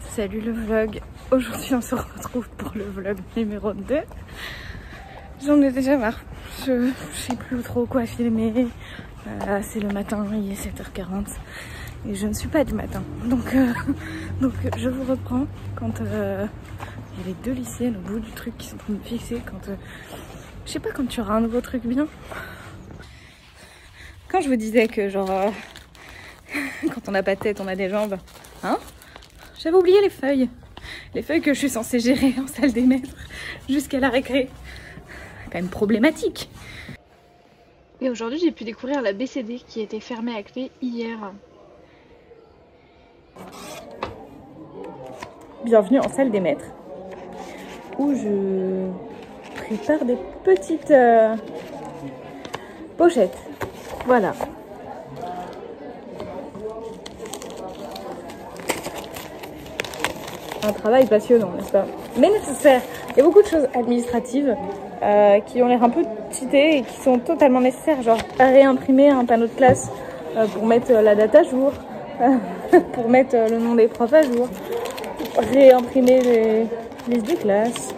Salut le vlog, aujourd'hui on se retrouve pour le vlog numéro 2. J'en ai déjà marre, je sais plus trop quoi filmer. C'est le matin, il est 7h40 et je ne suis pas du matin. Donc je vous reprends quand il y a les deux lycéennes au bout du truc qui sont en train de me fixer. Quand je sais pas, quand tu auras un nouveau truc bien. Quand je vous disais que genre quand on n'a pas de tête on a des jambes, hein? J'avais oublié les feuilles que je suis censée gérer en salle des maîtres jusqu'à la récré. Quand même problématique. Et aujourd'hui j'ai pu découvrir la BCD qui était fermée à clé hier. Bienvenue en salle des maîtres où je prépare des petites pochettes. Voilà. Un travail passionnant, n'est-ce pas? Mais nécessaire. Il y a beaucoup de choses administratives qui ont l'air un peu cheatées et qui sont totalement nécessaires. Genre réimprimer un panneau de classe pour mettre la date à jour, pour mettre le nom des profs à jour, réimprimer les listes des classes.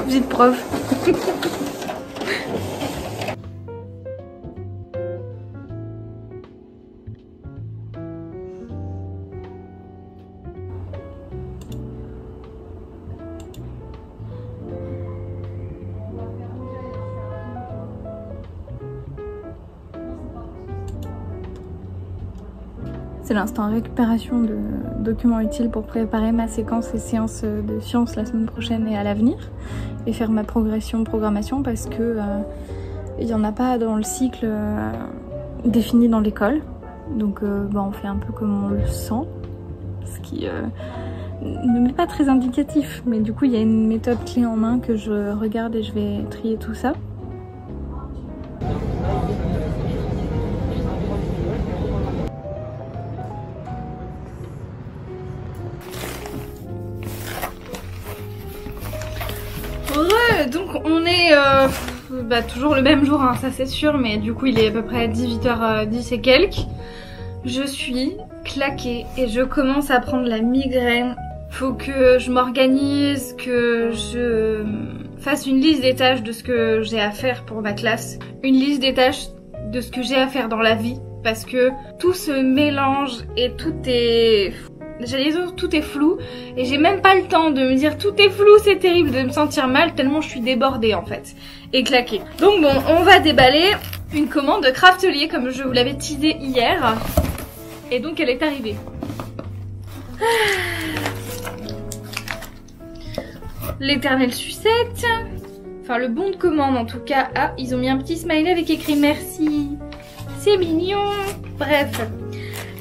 Visite prof. C'est l'instant récupération de documents utiles pour préparer ma séquence et séance de sciences la semaine prochaine et à l'avenir. Et faire ma programmation parce que il n'y en a pas dans le cycle défini dans l'école. Donc on fait un peu comme on le sent. Ce qui ne m'est pas très indicatif. Mais du coup il y a une méthode clé en main que je regarde et je vais trier tout ça. Donc on est toujours le même jour, hein, ça c'est sûr, mais du coup il est à peu près 18h10 et quelques. Je suis claquée et je commence à prendre la migraine. Faut que je m'organise, que je fasse une liste des tâches de ce que j'ai à faire pour ma classe. Une liste des tâches de ce que j'ai à faire dans la vie. Parce que tout se mélange et tout est... J'allais dire tout est flou et j'ai même pas le temps de me dire tout est flou, c'est terrible, de me sentir mal tellement je suis débordée en fait et claquée. Donc bon, on va déballer une commande de Craftelier comme je vous l'avais teasé hier et donc elle est arrivée. L'éternelle sucette, enfin le bon de commande en tout cas. Ah, ils ont mis un petit smiley avec écrit merci, c'est mignon. Bref.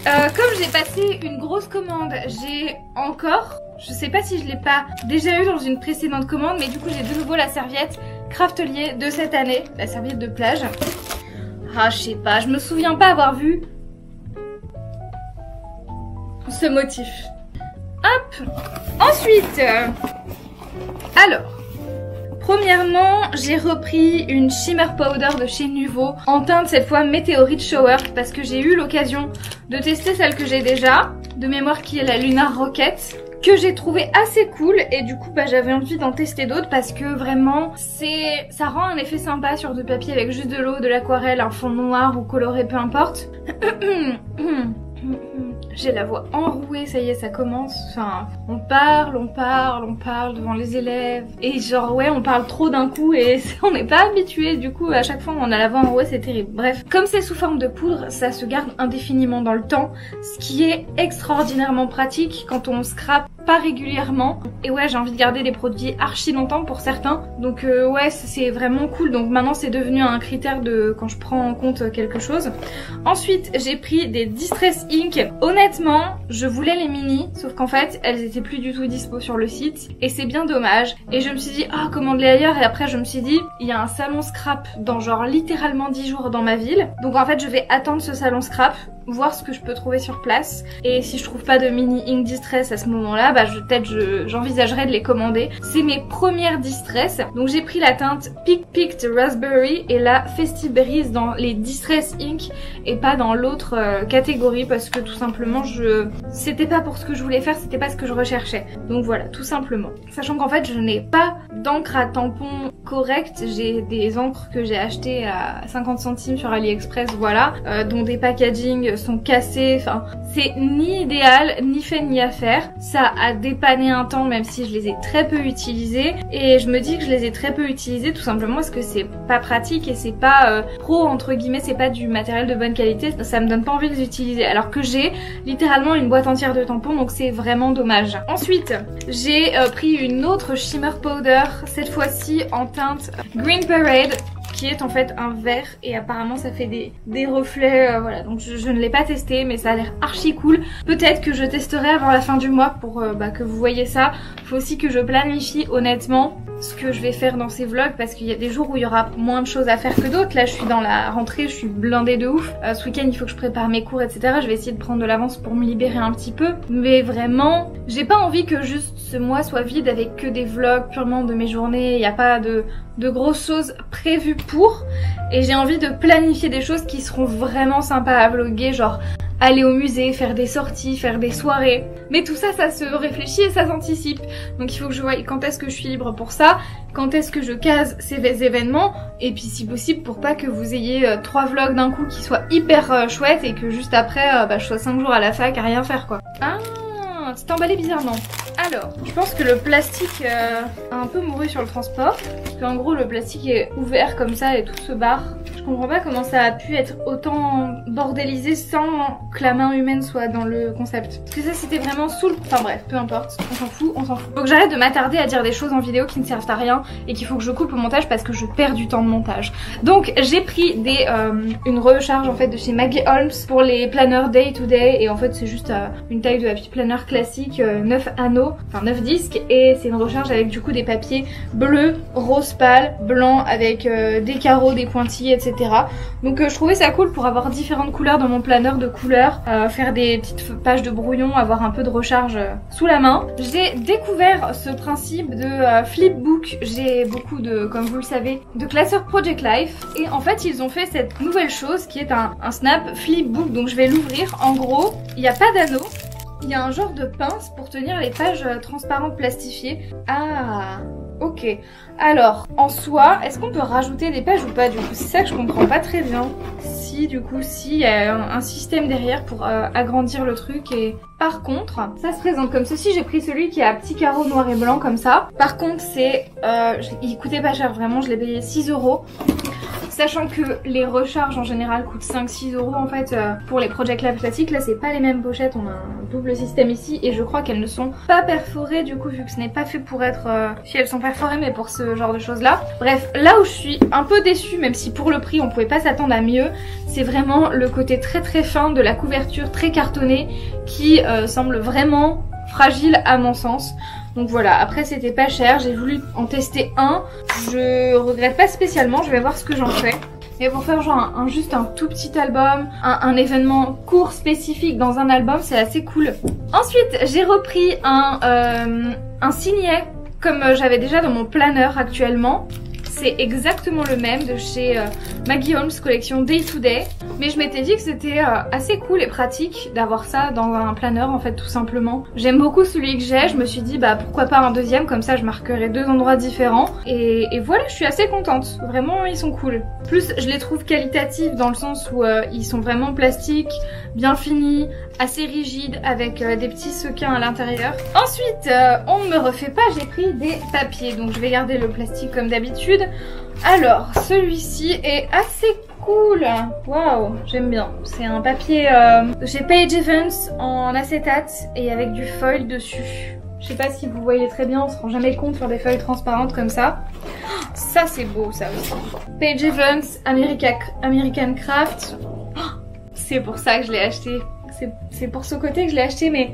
Comme j'ai passé une grosse commande, j'ai encore, je sais pas si je l'ai pas déjà eu dans une précédente commande, mais du coup j'ai de nouveau la serviette Craftelier de cette année, la serviette de plage. Ah je sais pas, je me souviens pas avoir vu ce motif. Hop. Ensuite, alors, premièrement, j'ai repris une Shimmer Powder de chez Nuvo en teinte cette fois Météorite Shower parce que j'ai eu l'occasion de tester celle que j'ai déjà, de mémoire qui est la Lunar Rocket, que j'ai trouvé assez cool et du coup j'avais envie d'en tester d'autres parce que vraiment ça rend un effet sympa sur du papier avec juste de l'eau, de l'aquarelle, un fond noir ou coloré, peu importe. J'ai la voix enrouée, ça y est, ça commence. Enfin, on parle devant les élèves. Et genre, ouais, on parle trop d'un coup et on n'est pas habitué. Du coup, à chaque fois, on a la voix enrouée, c'est terrible. Bref, comme c'est sous forme de poudre, ça se garde indéfiniment dans le temps. Ce qui est extraordinairement pratique quand on scrape pas régulièrement. Et ouais, j'ai envie de garder des produits archi longtemps pour certains. Donc ouais, c'est vraiment cool. Donc maintenant, c'est devenu un critère de quand je prends en compte quelque chose. Ensuite, j'ai pris des Distress Ink. Honnêtement, je voulais les mini, sauf qu'en fait, elles étaient plus du tout dispo sur le site. Et c'est bien dommage. Et je me suis dit, ah, commande-les ailleurs. Et après, je me suis dit, il y a un salon scrap dans genre littéralement 10 jours dans ma ville. Donc en fait, je vais attendre ce salon scrap, voir ce que je peux trouver sur place. Et si je trouve pas de mini ink distress à ce moment-là, là, bah j'envisagerais de les commander. C'est mes premières distress. Donc j'ai pris la teinte Picked Raspberry et la Festive Berries dans les Distress Ink et pas dans l'autre catégorie parce que tout simplement c'était pas pour ce que je voulais faire, c'était pas ce que je recherchais. Donc voilà, tout simplement. Sachant qu'en fait je n'ai pas d'encre à tampon correcte, j'ai des encres que j'ai achetées à 50 centimes sur AliExpress, voilà, dont des packaging sont cassés, enfin c'est ni idéal, ni fait ni à faire. Ça a dépanné un temps même si je les ai très peu utilisés et je me dis que je les ai très peu utilisés tout simplement parce que c'est pas pratique et c'est pas pro entre guillemets, c'est pas du matériel de bonne qualité, ça me donne pas envie de les utiliser alors que j'ai littéralement une boîte entière de tampons donc c'est vraiment dommage. Ensuite j'ai pris une autre shimmer powder, cette fois-ci en teinte Green Parade, qui est en fait un vert et apparemment ça fait des reflets, voilà, donc je ne l'ai pas testé mais ça a l'air archi cool. Peut-être que je testerai avant la fin du mois pour que vous voyez ça. Faut aussi que je planifie honnêtement ce que je vais faire dans ces vlogs parce qu'il y a des jours où il y aura moins de choses à faire que d'autres. Là je suis dans la rentrée, je suis blindée de ouf. Ce week-end il faut que je prépare mes cours etc. Je vais essayer de prendre de l'avance pour me libérer un petit peu. Mais vraiment, j'ai pas envie que juste ce mois soit vide avec que des vlogs purement de mes journées. Il n'y a pas de grosses choses prévues pour. Et j'ai envie de planifier des choses qui seront vraiment sympas à vlogger, genre aller au musée, faire des sorties, faire des soirées. Mais tout ça, ça se réfléchit et ça s'anticipe. Donc il faut que je voie quand est-ce que je suis libre pour ça, quand est-ce que je case ces événements, et puis si possible pour pas que vous ayez 3 vlogs d'un coup qui soient hyper chouettes et que juste après je sois 5 jours à la fac à rien faire quoi. Ah, c'est emballé bizarrement. Alors, je pense que le plastique a un peu mouru sur le transport. Parce qu'en gros, le plastique est ouvert comme ça et tout se barre. Je comprends pas comment ça a pu être autant bordélisé sans que la main humaine soit dans le concept. Parce que ça, c'était vraiment sous le... Enfin bref, peu importe. On s'en fout, on s'en fout. Faut que j'arrête de m'attarder à dire des choses en vidéo qui ne servent à rien et qu'il faut que je coupe au montage parce que je perds du temps de montage. Donc, j'ai pris une recharge en fait de chez Maggie Holmes pour les planners day to day. Et en fait, c'est juste une taille de happy planner classique, 9 anneaux. Enfin 9 disques et c'est une recharge avec du coup des papiers bleus, rose pâle, blanc avec des carreaux, des pointillés etc. Donc je trouvais ça cool pour avoir différentes couleurs dans mon planeur de couleurs, faire des petites pages de brouillon, avoir un peu de recharge sous la main. J'ai découvert ce principe de flipbook, j'ai beaucoup de, comme vous le savez, de classeurs Project Life et en fait ils ont fait cette nouvelle chose qui est un snap flipbook, donc je vais l'ouvrir. En gros il n'y a pas d'anneau. Il y a un genre de pince pour tenir les pages transparentes plastifiées. Ah, ok. Alors, en soi, est-ce qu'on peut rajouter des pages ou pas du coup? C'est ça que je comprends pas très bien. Si, du coup, si, il y a un système derrière pour agrandir le truc et... Par contre, ça se présente comme ceci. J'ai pris celui qui a petit carreau noir et blanc comme ça. Par contre, c'est... il coûtait pas cher, vraiment, je l'ai payé 6 €. Sachant que les recharges en général coûtent 5-6 € en fait pour les Project Life classiques. Là c'est pas les mêmes pochettes, on a un double système ici et je crois qu'elles ne sont pas perforées du coup vu que ce n'est pas fait pour être... si elles sont perforées mais pour ce genre de choses là. Bref, là où je suis un peu déçue, même si pour le prix on pouvait pas s'attendre à mieux, c'est vraiment le côté très très fin de la couverture très cartonnée qui semble vraiment fragile à mon sens. Donc voilà, après c'était pas cher, j'ai voulu en tester un, je regrette pas spécialement, je vais voir ce que j'en fais. Mais pour faire genre juste un tout petit album, un événement court spécifique dans un album, c'est assez cool. Ensuite j'ai repris un signet comme j'avais déjà dans mon planner actuellement. C'est exactement le même de chez Maggie Holmes collection Day to Day. Mais je m'étais dit que c'était assez cool et pratique d'avoir ça dans un planner en fait tout simplement. J'aime beaucoup celui que j'ai, je me suis dit bah pourquoi pas un deuxième, comme ça je marquerai 2 endroits différents. Et voilà, je suis assez contente, vraiment ils sont cool. Plus je les trouve qualitatifs dans le sens où ils sont vraiment plastiques, bien finis, assez rigides avec des petits sequins à l'intérieur. Ensuite on ne me refait pas, j'ai pris des papiers, donc je vais garder le plastique comme d'habitude. Alors celui-ci est assez cool, waouh, j'aime bien. C'est un papier chez Page Events en acétate et avec du foil dessus. Je sais pas si vous voyez très bien, on se rend jamais compte sur des feuilles transparentes comme ça. Ça c'est beau ça aussi. Page Events, American Craft. C'est pour ça que je l'ai acheté. C'est pour ce côté que je l'ai acheté, mais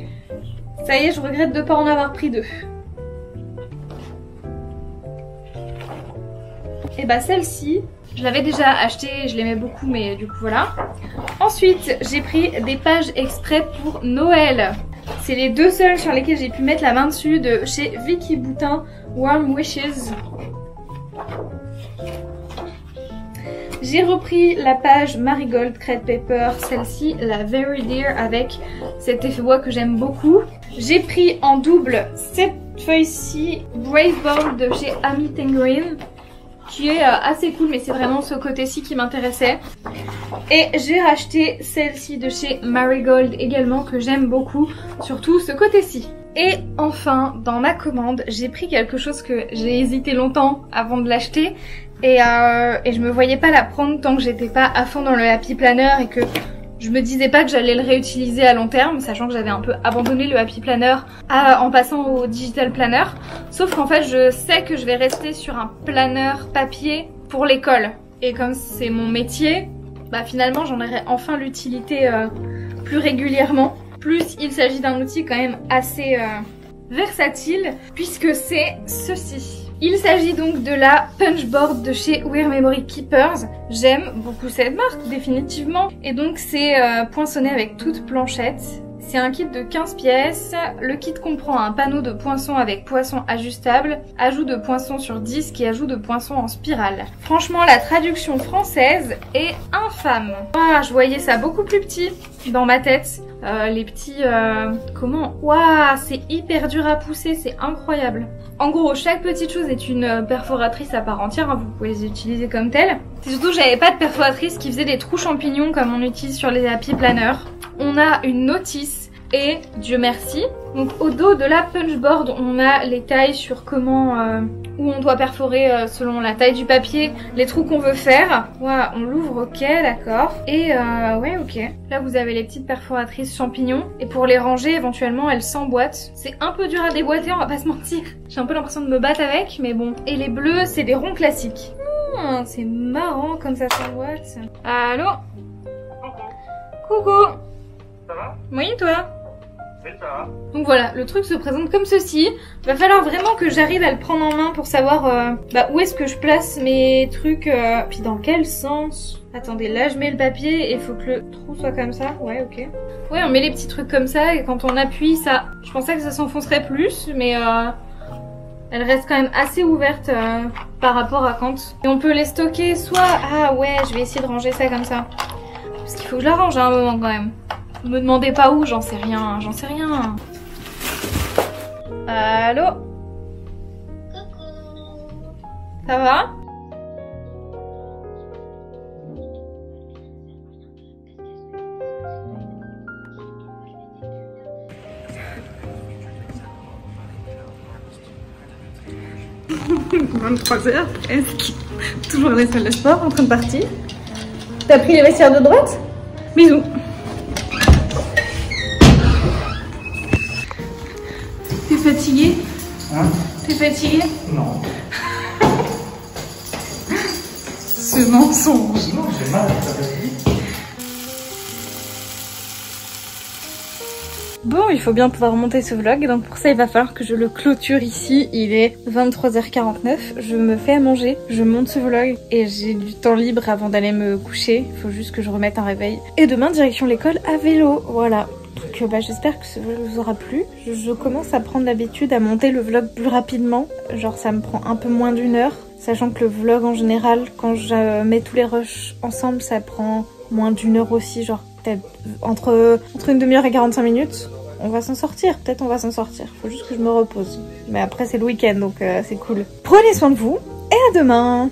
ça y est, je regrette de ne pas en avoir pris 2. Et bah celle-ci, je l'avais déjà achetée, je l'aimais beaucoup, mais du coup voilà. Ensuite, j'ai pris des pages exprès pour Noël. C'est les deux seuls sur lesquels j'ai pu mettre la main dessus, de chez Vicky Boutin, Warm Wishes. J'ai repris la page Marigold Crepe Paper, celle-ci, la Very Dear, avec cet effet bois que j'aime beaucoup. J'ai pris en double cette feuille-ci, Brave Bold de chez Amy Tangerine, qui est assez cool, mais c'est vraiment ce côté-ci qui m'intéressait. Et j'ai racheté celle-ci de chez Marigold également, que j'aime beaucoup, surtout ce côté-ci. Et enfin, dans ma commande, j'ai pris quelque chose que j'ai hésité longtemps avant de l'acheter. Et je me voyais pas la prendre tant que j'étais pas à fond dans le Happy Planner et que je me disais pas que j'allais le réutiliser à long terme, sachant que j'avais un peu abandonné le Happy Planner en passant au Digital Planner. Sauf qu'en fait, je sais que je vais rester sur un planner papier pour l'école. Et comme c'est mon métier, bah finalement j'en aurai enfin l'utilité plus régulièrement. Plus il s'agit d'un outil quand même assez versatile, puisque c'est ceci. Il s'agit donc de la Punchboard de chez Wear Memory Keepers. J'aime beaucoup cette marque, définitivement. Et donc c'est poinçonné avec toute planchette. C'est un kit de 15 pièces. Le kit comprend un panneau de poinçons avec poinçons ajustables, ajout de poinçons sur disque et ajout de poinçons en spirale. Franchement, la traduction française est infâme. Ah, je voyais ça beaucoup plus petit dans ma tête. Les petits... comment? Waouh, c'est hyper dur à pousser, c'est incroyable. En gros, chaque petite chose est une perforatrice à part entière, hein, vous pouvez les utiliser comme telles. C'est surtout que j'avais pas de perforatrice qui faisait des trous champignons comme on utilise sur les Happy Planner. On a une notice et Dieu merci. Donc au dos de la Punchboard, on a les tailles sur comment où on doit perforer selon la taille du papier, les trous qu'on veut faire. Voilà, on l'ouvre, ok, d'accord. Et ouais, ok. Là vous avez les petites perforatrices champignons et pour les ranger éventuellement elles s'emboîtent. C'est un peu dur à déboîter, on va pas se mentir. J'ai un peu l'impression de me battre avec, mais bon. Et les bleus, c'est des ronds classiques. C'est marrant comme ça s'emboîte. Allô? Coucou. Ça va? Oui, toi? Oui, ça va. Donc voilà, le truc se présente comme ceci. Va falloir vraiment que j'arrive à le prendre en main pour savoir où est-ce que je place mes trucs. Puis dans quel sens? Attendez, là je mets le papier et il faut que le trou soit comme ça. Ouais, ok. Ouais, on met les petits trucs comme ça et quand on appuie, ça... Je pensais que ça s'enfoncerait plus, mais elle reste quand même assez ouverte par rapport à quand... Et on peut les stocker soit... Ah ouais, je vais essayer de ranger ça comme ça. Parce qu'il faut que je la range à un moment quand même. Me demandez pas où, j'en sais rien, j'en sais rien. Allô? Coucou. Ça va? « 23h, est-ce toujours les salles de sport en train de partir? T'as pris les vestiaires de droite? Bisous. T'es fatigué? Hein? T'es fatigué? Non. Ce mensonge. Non, j'ai mal à la tête. Bon, il faut bien pouvoir monter ce vlog, donc pour ça il va falloir que je le clôture ici. Il est 23h49, je me fais à manger, je monte ce vlog et j'ai du temps libre avant d'aller me coucher. Il faut juste que je remette un réveil. Et demain, direction l'école à vélo, voilà. Donc j'espère que ce vlog vous aura plu. Je commence à prendre l'habitude à monter le vlog plus rapidement. Genre ça me prend un peu moins d'1 heure. Sachant que le vlog en général, quand je mets tous les rushs ensemble, ça prend moins d'1 heure aussi. Genre peut-être entre une demi-heure et 45 minutes. On va s'en sortir, peut-être on va s'en sortir. Faut juste que je me repose. Mais après c'est le week-end donc c'est cool. Prenez soin de vous et à demain!